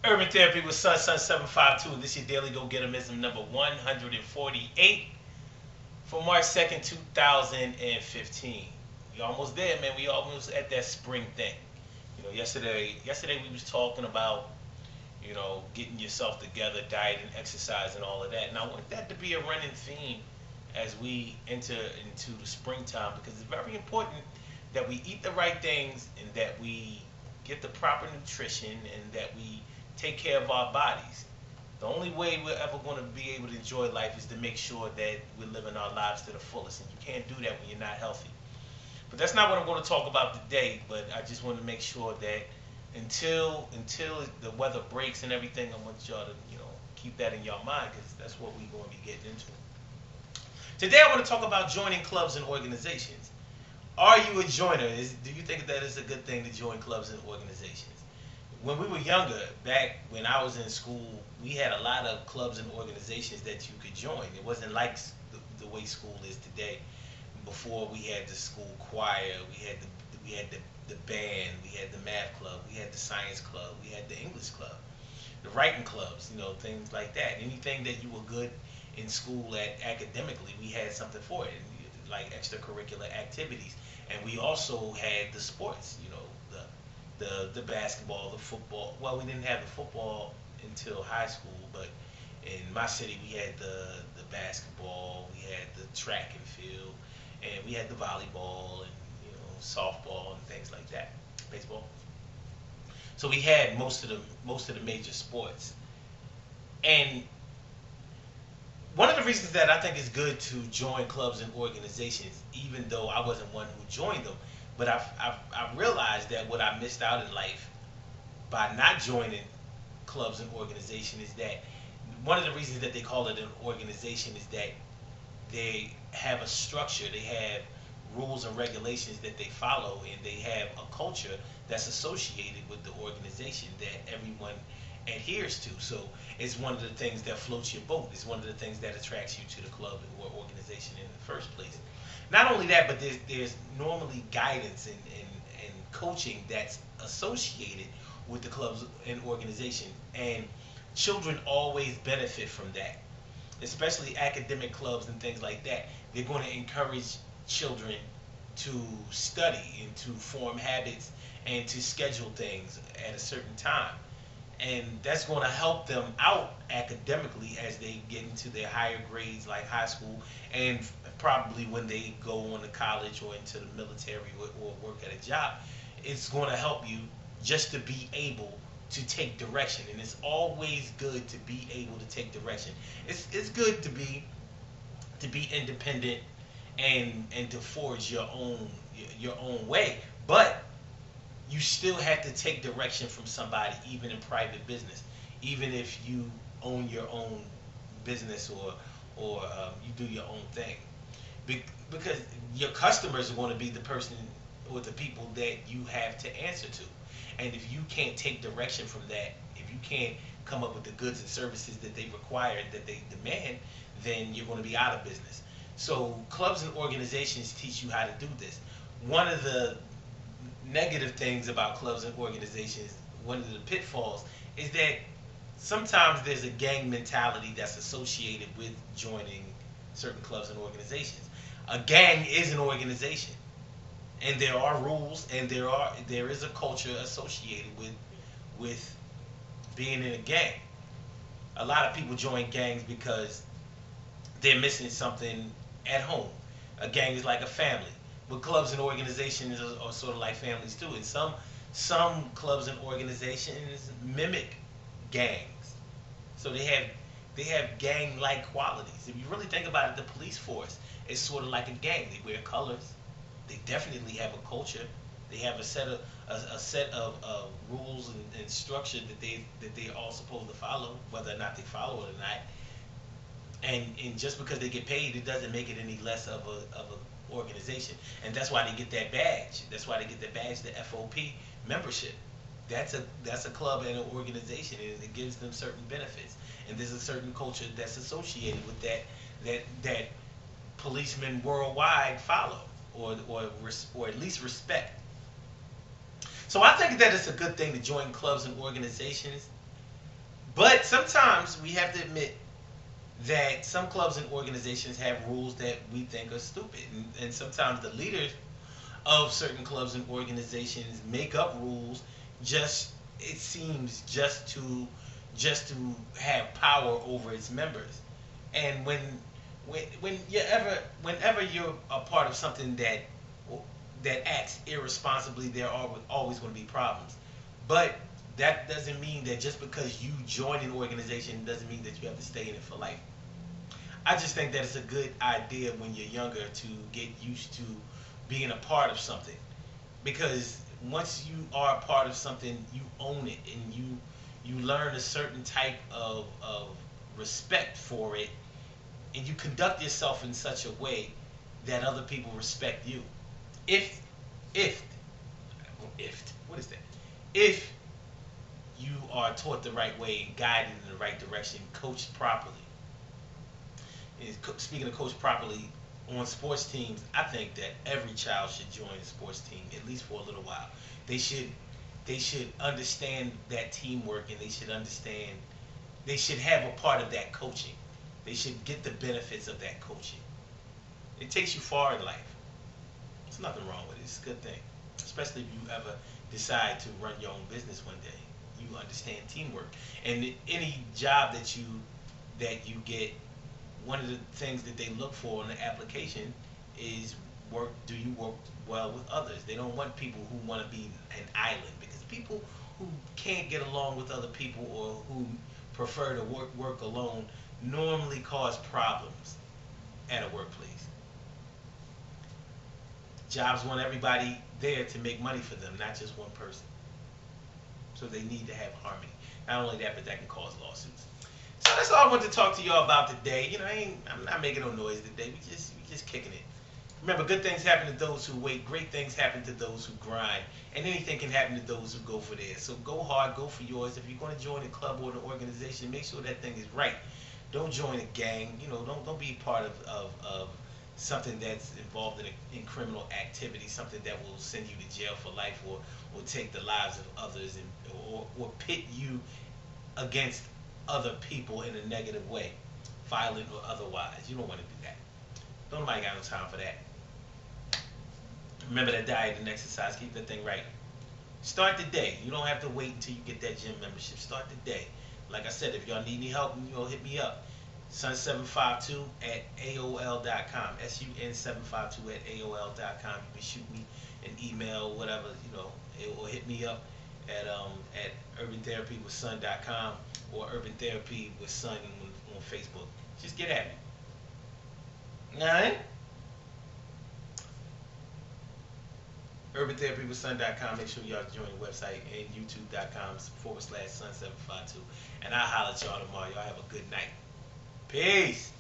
Urban Therapy with Sun 752. This is your daily Gogetemism number 148 for March 2nd, 2015. We almost there, man. We almost at that spring thing. Yesterday we was talking about, getting yourself together, diet and exercise and all of that. And I want that to be a running theme as we enter into the springtime because it's very important that we eat the right things and that we get the proper nutrition and that we take care of our bodies. The only way we're ever going to be able to enjoy life is to make sure that we're living our lives to the fullest. And you can't do that when you're not healthy. But that's not what I'm going to talk about today. But I just want to make sure that until the weather breaks and everything, I want y'all to keep that in your mind because that's what we're going to be getting into. Today, I want to talk about joining clubs and organizations. Are you a joiner? Do you think that is a good thing to join clubs and organizations? When we were younger, back when I was in school, we had a lot of clubs and organizations that you could join. It wasn't like the way school is today. Before we had the school choir, we had the band, we had the math club, we had the science club, we had the English club, the writing clubs, things like that. Anything that you were good in school at academically, we had something for it, like extracurricular activities. And we also had the sports, the basketball, the football. Well, we didn't have the football until high school, but in my city we had the basketball, we had the track and field, and we had the volleyball and softball and things like that, baseball. So we had most of the major sports. And one of the reasons that I think it's good to join clubs and organizations, even though I wasn't one who joined them, but I've realized that what I missed out in life by not joining clubs and organizations is that one of the reasons that they call it an organization is that they have a structure, they have rules and regulations that they follow, and they have a culture that's associated with the organization that everyone adheres to. So it's one of the things that floats your boat. It's one of the things that attracts you to the club or organization in the first place. Not only that, but there's normally guidance and coaching that's associated with the clubs and organization. And children always benefit from that, especially academic clubs and things like that. They're going to encourage children to study and to form habits and to schedule things at a certain time. And that's going to help them out academically as they get into their higher grades like high school, and probably when they go on to college or into the military or work at a job. It's going to help you just to be able to take direction, and it's always good to be able to take direction. It's good to be independent and to forge your own way, but you still have to take direction from somebody, even in private business, even if you own your own business or you do your own thing. Because your customers are going to be the person or the people that you have to answer to. And if you can't take direction from that, if you can't come up with the goods and services that they require, that they demand, then you're going to be out of business. So clubs and organizations teach you how to do this. One of the negative things about clubs and organizations, one of the pitfalls, is that sometimes there's a gang mentality that's associated with joining certain clubs and organizations. A gang is an organization, and there are rules, and there is a culture associated with being in a gang. A lot of people join gangs because they're missing something at home. A gang is like a family, but clubs and organizations are sort of like families too. And some clubs and organizations mimic gangs, so they have gang-like qualities. If you really think about it, the police force is sort of like a gang. They wear colors. They definitely have a culture. They have a set of rules and structure that they are all supposed to follow, whether or not they follow it or not. And just because they get paid, it doesn't make it any less of a organization. And that's why they get that badge. That's why they get that badge, the FOP membership. That's a club and an organization, and it gives them certain benefits. And there's a certain culture that's associated with that policemen worldwide follow, or at least respect. So I think that it's a good thing to join clubs and organizations, But sometimes we have to admit that some clubs and organizations have rules that we think are stupid, and sometimes the leaders of certain clubs and organizations make up rules just, it seems, just to have power over its members. And whenever you're a part of something that acts irresponsibly, there are always going to be problems. But that doesn't mean that just because you join an organization doesn't mean that you have to stay in it for life. I just think that it's a good idea when you're younger to get used to being a part of something, because once you are a part of something, you own it, and you learn a certain type of respect for it, and you conduct yourself in such a way that other people respect you. If if if what is that? If you are taught the right way and guided in the right direction, coached properly. Speaking of coached properly on sports teams, I think that every child should join a sports team at least for a little while. They should they should understand that teamwork, and they should have a part of that coaching. They should get the benefits of that coaching. It takes you far in life. There's nothing wrong with it. It's a good thing, especially if you ever decide to run your own business one day. You understand teamwork, and any job that you get, one of the things that they look for in the application is work. Do you work well with others? They don't want people who want to be an island, because people who can't get along with other people, or who prefer to work alone, normally cause problems at a workplace. Jobs want everybody there to make money for them, not just one person. So they need to have harmony. Not only that, but that can cause lawsuits. So that's all I wanted to talk to y'all about today. I'm not making no noise today. We just kicking it. Remember, good things happen to those who wait. Great things happen to those who grind. And anything can happen to those who go for theirs. So go hard, go for yours. If you're going to join a club or an organization, make sure that thing is right. Don't join a gang. Don't be part of something that's involved in criminal activity, something that will send you to jail for life, or take the lives of others, or pit you against other people in a negative way, violent or otherwise. You don't want to do that. Nobody got no time for that. Remember that diet and exercise. Keep that thing right. Start the day. You don't have to wait until you get that gym membership. Start the day. Like I said, if y'all need any help, hit me up. Sun752 at AOL.com. SUN752 at AOL.com. You can shoot me an email, whatever, or hit me up at urban-therapy-with-sun.com or Urban Therapy with Sun on Facebook. Just get at me. Alright? urban-therapy-with-sun.com. Make sure y'all join the website, and youtube.com/sun752. And I'll holler at y'all tomorrow. Y'all have a good night. Peace.